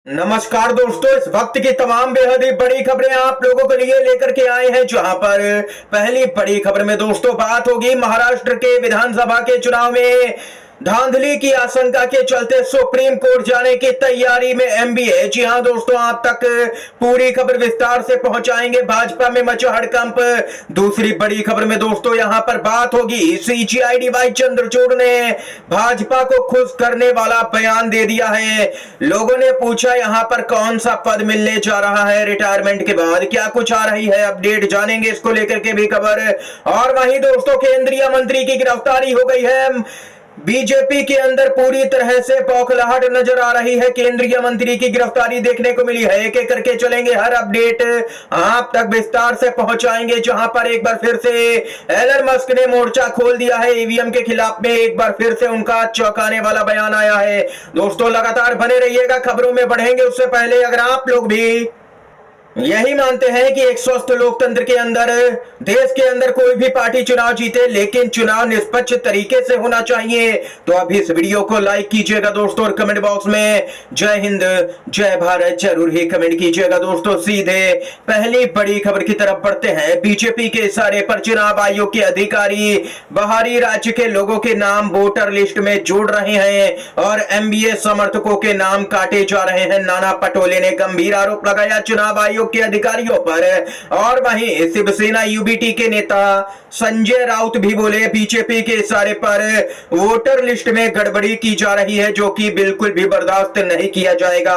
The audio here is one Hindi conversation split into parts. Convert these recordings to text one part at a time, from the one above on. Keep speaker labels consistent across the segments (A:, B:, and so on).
A: नमस्कार दोस्तों, इस वक्त की तमाम बेहद ही बड़ी खबरें आप लोगों के लिए लेकर के आए हैं। जहां पर पहली बड़ी खबर में दोस्तों बात होगी महाराष्ट्र के विधानसभा के चुनाव में धांधली की आशंका के चलते सुप्रीम कोर्ट जाने की तैयारी में एमबीए। जी हां दोस्तों, आप तक पूरी खबर विस्तार से पहुंचाएंगे। भाजपा में मचा हड़कंप। दूसरी बड़ी खबर में दोस्तों यहां पर बात होगी सीजीआईडी वाई चंद्रचूड़ ने भाजपा को खुश करने वाला बयान दे दिया है। लोगों ने पूछा यहां पर कौन सा पद मिलने जा रहा है रिटायरमेंट के बाद, क्या कुछ आ रही है अपडेट, जानेंगे इसको लेकर के भी खबर। और वहीं दोस्तों केंद्रीय मंत्री की गिरफ्तारी हो गई है। बीजेपी के अंदर पूरी तरह से बौखलाहट नजर आ रही है। केंद्रीय मंत्री की गिरफ्तारी देखने को मिली है। एक एक करके चलेंगे, हर अपडेट आप तक विस्तार से पहुंचाएंगे। जहां पर एक बार फिर से एलन मस्क ने मोर्चा खोल दिया है ईवीएम के खिलाफ में। एक बार फिर से उनका चौंकाने वाला बयान आया है। दोस्तों लगातार बने रहिएगा, खबरों में बढ़ेंगे। उससे पहले अगर आप लोग भी यही मानते हैं कि एक स्वस्थ लोकतंत्र के अंदर, देश के अंदर कोई भी पार्टी चुनाव जीते लेकिन चुनाव निष्पक्ष तरीके से होना चाहिए, तो अभी इस वीडियो को लाइक कीजिएगा दोस्तों, और कमेंट बॉक्स में जय हिंद जय भारत जरूर ही कमेंट कीजिएगा दोस्तों। सीधे पहली बड़ी खबर की तरफ बढ़ते हैं। बीजेपी के इशारे पर चुनाव आयोग के अधिकारी बाहरी राज्य के लोगों के नाम वोटर लिस्ट में जोड़ रहे हैं और एमबीए समर्थकों के नाम काटे जा रहे हैं। नाना पटोले ने गंभीर आरोप लगाया चुनाव आयोग के अधिकारियों पर। और वहीं शिवसेना यूबीटी के नेता संजय राउत भी बोले बीजेपी के इशारे पर वोटर लिस्ट में गड़बड़ी की जा रही है, जो कि बिल्कुल भी बर्दाश्त नहीं किया जाएगा।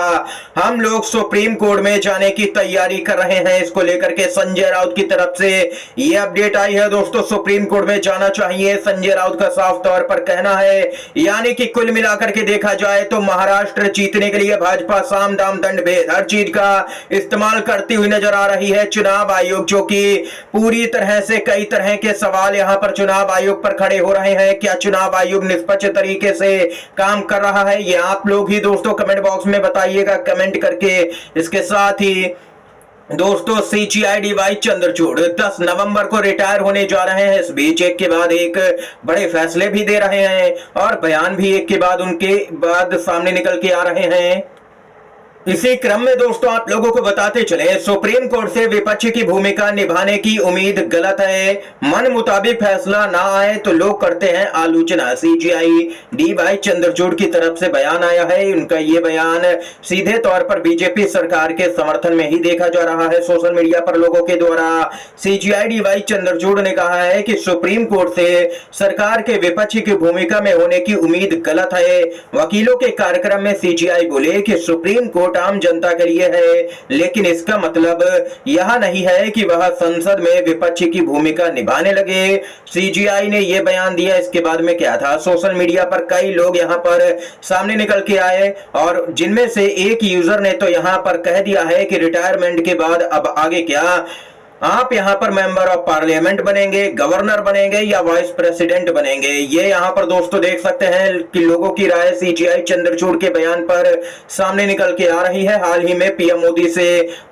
A: हम लोग सुप्रीम कोर्ट में जाने की तैयारी कर रहे हैं। इसको लेकर के संजय राउत की तरफ से यह अपडेट आई है दोस्तों। सुप्रीम कोर्ट में जाना चाहिए, संजय राउत का साफ तौर पर कहना है। यानी कि कुल मिलाकर के देखा जाए तो महाराष्ट्र जीतने के लिए भाजपा साम दाम दंड भेद हर चीज का इस्तेमाल करती हुई नजर आ रही है। चुनाव आयोग जो कि पूरी तरह से कई तरह के सवाल यहां पर चुनाव आयोग पर खड़े हो रहे हैं। क्या चुनाव आयोग निष्पक्ष तरीके से काम कर रहा है, ये आप लोग ही दोस्तों कमेंट बॉक्स में बताइएगा कमेंट करके। इसके साथ ही दोस्तों सीजीआईडी वाई चंद्रचूड़ 10 नवंबर को रिटायर होने जा रहे हैं। इस बीच एक के बाद एक बड़े फैसले भी दे रहे हैं और बयान भी एक के बाद उनके बाद सामने निकल के आ रहे हैं। इसी क्रम में दोस्तों आप लोगों को बताते चले, सुप्रीम कोर्ट से विपक्ष की भूमिका निभाने की उम्मीद गलत है। मन मुताबिक फैसला ना आए तो लोग करते हैं आलोचना। सीजीआईडी वाई चंद्रचूड़ की तरफ से बयान आया है। उनका ये बयान सीधे तौर पर बीजेपी सरकार के समर्थन में ही देखा जा रहा है। सोशल मीडिया पर लोगों के द्वारा सीजीआईडी वाई चंद्रचूड़ ने कहा है कि सुप्रीम कोर्ट से सरकार के विपक्ष की भूमिका में होने की उम्मीद गलत है। वकीलों के कार्यक्रम में सीजीआई बोले कि सुप्रीम कोर्ट आम जनता के लिए है, लेकिन इसका मतलब यह नहीं है कि वह संसद में विपक्ष की भूमिका निभाने लगे। सीजीआई ने यह बयान दिया। इसके बाद में क्या था, सोशल मीडिया पर कई लोग यहां पर सामने निकल के आए और जिनमें से एक यूजर ने तो यहां पर कह दिया है कि रिटायरमेंट के बाद अब आगे क्या, आप यहां पर मेंबर ऑफ पार्लियामेंट बनेंगे, गवर्नर बनेंगे या वाइस प्रेसिडेंट बनेंगे। ये यहां पर दोस्तों देख सकते हैं कि लोगों की राय सीजीआई चंद्रचूड़ के बयान पर सामने निकल के आ रही है। हाल ही में पीएम मोदी से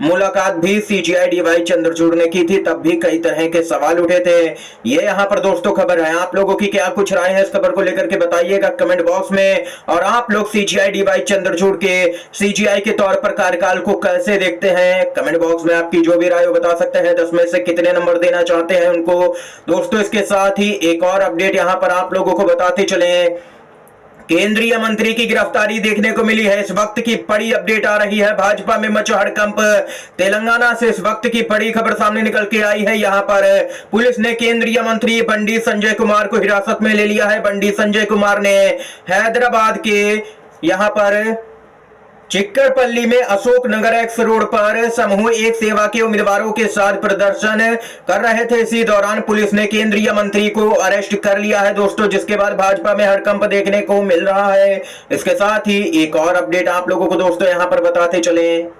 A: मुलाकात भी सीजीआईडी वाई चंद्रचूड़ ने की थी, तब भी कई तरह के सवाल उठे थे। ये यहां पर दोस्तों खबर है। आप लोगों की क्या कुछ राय है इस खबर को लेकर के बताइएगा कमेंट बॉक्स में। और आप लोग सीजीआईडी वाई चंद्रचूड़ के सीजीआई के तौर पर कार्यकाल को कैसे देखते हैं, कमेंट बॉक्स में आपकी जो भी राय बता सकते हैं। 10 में से कितने नंबर देना चाहते हैं उनको दोस्तों। इसके साथ ही एक और अपडेट यहां पर आप लोगों को बताते चले, केंद्रीय मंत्री की गिरफ्तारी देखने को मिली है। इस वक्त की बड़ी अपडेट आ रही है। भाजपा में मचा हड़कंप। तेलंगाना से इस वक्त की बड़ी खबर सामने निकल के आई है। यहां पर पुलिस ने केंद्रीय मंत्री बंडी संजय कुमार को हिरासत में ले लिया है। बंडी संजय कुमार ने हैदराबाद के यहां पर चिक्करपल्ली में अशोक नगर एक्स रोड पर समूह एक सेवा के उम्मीदवारों के साथ प्रदर्शन कर रहे थे। इसी दौरान पुलिस ने केंद्रीय मंत्री को अरेस्ट कर लिया है दोस्तों, जिसके बाद भाजपा में हड़कंप देखने को मिल रहा है। इसके साथ ही एक और अपडेट आप लोगों को दोस्तों यहां पर बताते चले,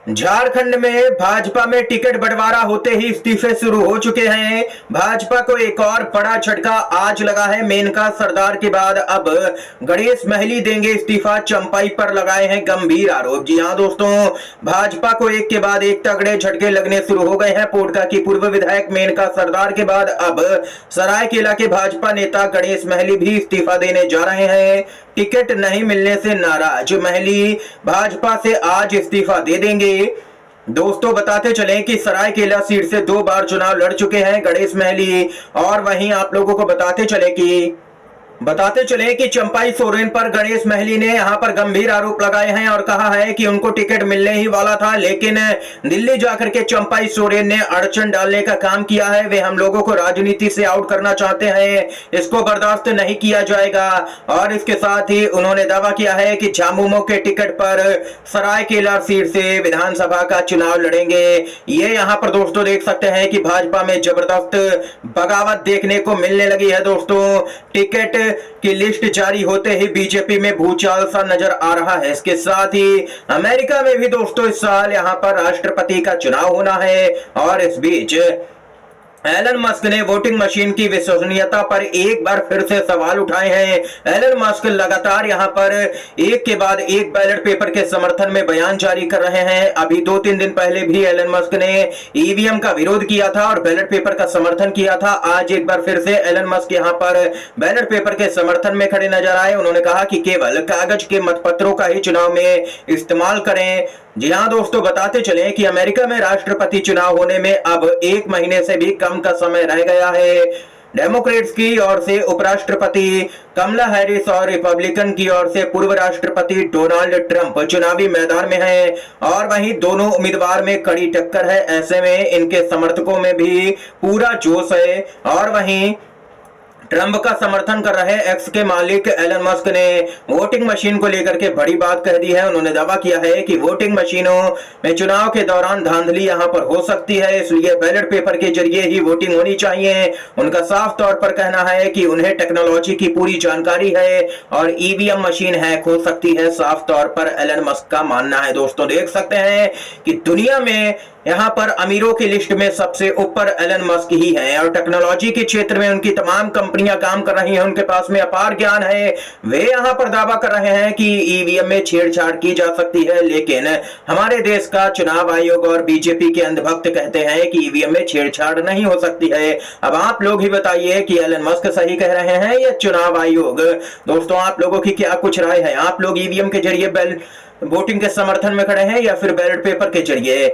A: झारखंड में भाजपा में टिकट बंटवारा होते ही इस्तीफे शुरू हो चुके हैं। भाजपा को एक और बड़ा झटका आज लगा है। मेनका सरदार के बाद अब गणेश महली देंगे इस्तीफा, चंपाई पर लगाए हैं गंभीर आरोप। जी हां दोस्तों, भाजपा को एक के बाद एक तगड़े झटके लगने शुरू हो गए हैं। पोटका की पूर्व विधायक मेनका सरदार के बाद अब सरायकेला के भाजपा नेता गणेश महली भी इस्तीफा देने जा रहे हैं। टिकट नहीं मिलने से नाराज महली भाजपा से आज इस्तीफा दे देंगे। दोस्तों बताते चलें कि सरायकेला सीट से 2 बार चुनाव लड़ चुके हैं गणेश महली। और वहीं आप लोगों को बताते चले कि चंपाई सोरेन पर गणेश महली ने यहां पर गंभीर आरोप लगाए हैं और कहा है कि उनको टिकट मिलने ही वाला था, लेकिन दिल्ली जाकर के चंपाई सोरेन ने अड़चन डालने का काम किया है। वे हम लोगों को राजनीति से आउट करना चाहते हैं, इसको बर्दाश्त नहीं किया जाएगा। और इसके साथ ही उन्होंने दावा किया है कि झामुमो के टिकट पर सरायकेला सीट से विधानसभा का चुनाव लड़ेंगे। ये यहाँ पर दोस्तों देख सकते हैं कि भाजपा में जबरदस्त बगावत देखने को मिलने लगी है। दोस्तों टिकट की लिस्ट जारी होते ही बीजेपी में भूचाल सा नजर आ रहा है। इसके साथ ही अमेरिका में भी दोस्तों इस साल यहां पर राष्ट्रपति का चुनाव होना है। और इस बीच एलन मस्क ने वोटिंग मशीन की विश्वसनीयता पर एक बार फिर से सवाल उठाए हैं। एलन मस्क लगातार यहां पर एक के बाद एक बैलेट पेपर के समर्थन में बयान जारी कर रहे हैं। अभी 2-3 दिन पहले भी एलन मस्क ने ईवीएम का विरोध किया था और बैलेट पेपर का समर्थन किया था। आज एक बार फिर से एलन मस्क यहां पर बैलेट पेपर के समर्थन में खड़े नजर आए। उन्होंने कहा कि केवल कागज के मतपत्रों का ही चुनाव में इस्तेमाल करें। जी हाँ दोस्तों बताते चले कि अमेरिका में राष्ट्रपति चुनाव होने में अब 1 महीने से भी कम का समय रह गया है। डेमोक्रेट्स की ओर से उपराष्ट्रपति कमला हैरिस और रिपब्लिकन की ओर से पूर्व राष्ट्रपति डोनाल्ड ट्रंप चुनावी मैदान में हैं और वहीं दोनों उम्मीदवार में कड़ी टक्कर है। ऐसे में इनके समर्थकों में भी पूरा जोश है। और वहीं ट्रंप का समर्थन कर रहे एक्स के मालिक एलन मस्क ने वोटिंग मशीन को लेकर के बड़ी बात कह दी है। उन्होंने दावा किया है कि वोटिंग मशीनों में चुनाव के दौरान धांधली यहां पर हो सकती है, इसलिए बैलेट पेपर के जरिए ही वोटिंग होनी चाहिए। उनका साफ तौर पर कहना है कि उन्हें टेक्नोलॉजी की पूरी जानकारी है और ईवीएम मशीन हैक हो सकती है, साफ तौर पर एलन मस्क का मानना है। दोस्तों देख सकते हैं कि दुनिया में यहां पर अमीरों की लिस्ट में सबसे ऊपर एलन मस्क ही हैं और टेक्नोलॉजी के क्षेत्र में उनकी तमाम कंपनियां काम कर रही हैं, उनके पास में अपार ज्ञान है। वे यहां पर दावा कर रहे हैं कि ईवीएम में छेड़छाड़ की जा सकती है, लेकिन हमारे देश का चुनाव आयोग और बीजेपी के अंधभक्त कहते हैं कि ईवीएम में छेड़छाड़ नहीं हो सकती है। अब आप लोग ही बताइए कि एलन मस्क सही कह रहे हैं या चुनाव आयोग। दोस्तों आप लोगों की क्या कुछ राय है? आप लोग ईवीएम के जरिए वोटिंग के समर्थन में खड़े हैं या फिर बैलेट पेपर के जरिए?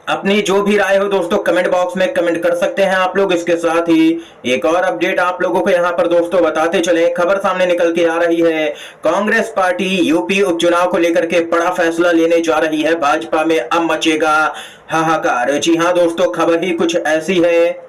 A: अपनी जो भी राय हो दोस्तों कमेंट बॉक्स में कमेंट कर सकते हैं आप लोग। इसके साथ ही एक और अपडेट आप लोगों को यहां पर दोस्तों बताते चले, खबर सामने निकल के आ रही है। कांग्रेस पार्टी यूपी उपचुनाव को लेकर के बड़ा फैसला लेने जा रही है। भाजपा में अब मचेगा हाहाकार। जी हां दोस्तों खबर ही कुछ ऐसी है।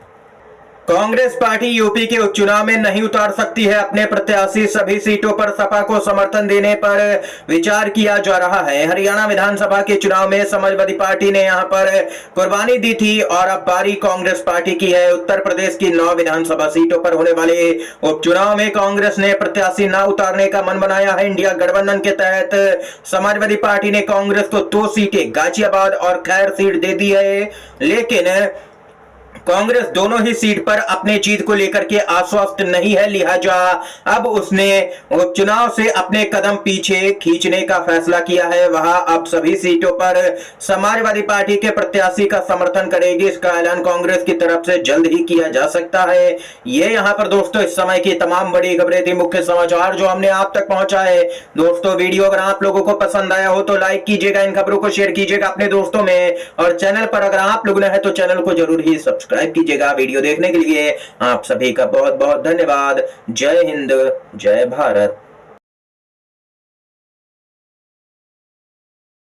A: कांग्रेस पार्टी यूपी के उपचुनाव में नहीं उतार सकती है अपने प्रत्याशी। सभी सीटों पर सपा को समर्थन देने पर विचार किया जा रहा है। हरियाणा विधानसभा के चुनाव में समाजवादी पार्टी ने यहां पर कुर्बानी दी थी और अब बारी कांग्रेस पार्टी की है। उत्तर प्रदेश की 9 विधानसभा सीटों पर होने वाले उपचुनाव में कांग्रेस ने प्रत्याशी न उतारने का मन बनाया है। इंडिया गठबंधन के तहत समाजवादी पार्टी ने कांग्रेस को 2 सीटें गाजियाबाद और खैर सीट दे दी है, लेकिन कांग्रेस दोनों ही सीट पर अपने जीत को लेकर के आश्वस्त नहीं है, लिहाजा अब उसने उपचुनाव से अपने कदम पीछे खींचने का फैसला किया है। वह अब सभी सीटों पर समाजवादी पार्टी के प्रत्याशी का समर्थन करेगी। इसका ऐलान कांग्रेस की तरफ से जल्द ही किया जा सकता है। ये यहाँ पर दोस्तों इस समय की तमाम बड़ी खबरें थी, मुख्य समाचार जो हमने आप तक पहुंचाए। दोस्तों वीडियो अगर आप लोगों को पसंद आया हो तो लाइक कीजिएगा, इन खबरों को शेयर कीजिएगा अपने दोस्तों में, और चैनल पर अगर आप लोग नए हैं तो चैनल को जरूर ही सब्सक्राइब कीजिएगा। वीडियो देखने के लिए आप सभी का बहुत बहुत धन्यवाद। जय हिंद, जय भारत।